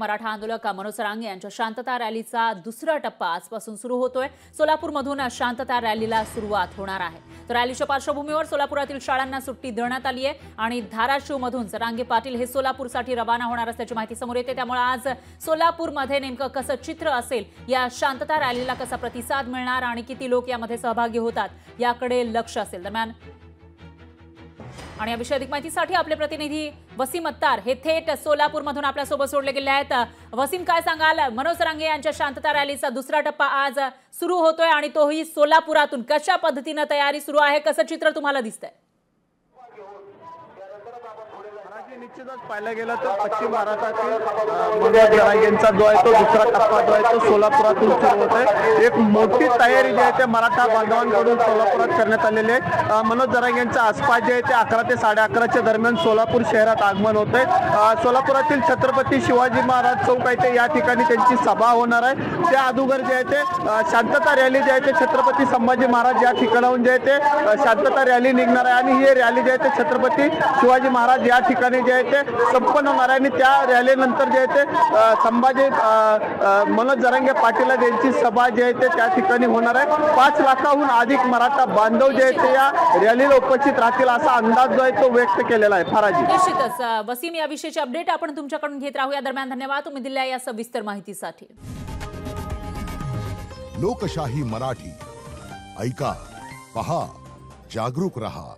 मराठा आंदोलक मनोज जरांगे यांच्या शांतता रॅलीचा दुसरा टप्पा आजपासून सुरू होतोय। सोलापूरमधून शांतता रॅलीला सुरुवात होणार आहे। तर रॅलीच्या पार्श्वभूमीवर सोलापुरातील शाळांना सुट्टी देण्यात आली आहे आणि धाराशिवमधून जरांगे पाटील हे सोलापूरसाठी रवाना होणार असल्याची माहिती समोर येते। त्यामुळे आज सोलापूरमध्ये नेमकं कसं चित्र असेल, या शांतता रॅलीला कसा प्रतिसाद मिळणार आणि किती लोक यामध्ये सहभागी होतात याकडे लक्ष असेल। दरम्यान आणि या विषयी अधिक माहितीसाठी आपले प्रतिनिधी वसीम अत्तार हे थेट सोलापूरमधून आपल्या सोबत जोडले गेले आहेत। वसीम, काय सांगाल, मनोज जरांगे यांच्या शांतता रॅलीचा दुसरा टप्पा आज सुरू होतोय आणि तोही सोलापुरातून कशा पद्धतीने तयारी सुरू आहे, कसं चित्र तुम्हाला दिसतंय? निश्चितच पाहायला गेलं तर पश्चिम महाराष्ट्रातील मनोज जरांगेंचा जो आहे तो दुसरा टप्पा जो आहे तो सोलापुरातून सुरू होत आहे। एक मोठी तयारी जी आहे ते मराठा बांधवांकडून सोलापुरात करण्यात आलेली आहे। मनोज जरांगेंचं आसपास जे आहे ते 11 ते 11:30च्या दरम्यान सोलापूर शहरात आगमन होत आहे। सोलापुरातील छत्रपती शिवाजी महाराज चौक आहे ते या ठिकाणी त्यांची सभा होणार आहे। त्या अगोदर जे आहे ते शांतता रॅली जे आहे ते छत्रपती संभाजी महाराज या ठिकाणाहून जे आहे ते शांतता रॅली निघणार आहे आणि ही रॅली जी आहे ते छत्रपती शिवाजी महाराज या ठिकाणी जे आहे ते संपन्न होणार आहे। आणि त्या रॅलीनंतर जे आहे ते संभाजी मनोज जरांगे पाटील यांची सभा जी आहे ते त्या ठिकाणी होणार आहे। 5 लाखाहून अधिक मराठा बांधव जे आहेत ते या रॅलीला उपस्थित राहतील असा अंदाज जो आहे तो व्यक्त केलेला आहे। फराजी, निश्चितच वसीम, या विषयीची अपडेट आपण तुमच्याकडून घेत राहू। या दरम्यान धन्यवाद तुम्ही दिलेल्या या सविस्तर माहितीसाठी। लोकशाही मराठी ऐका, पहा, जागरूक रहा।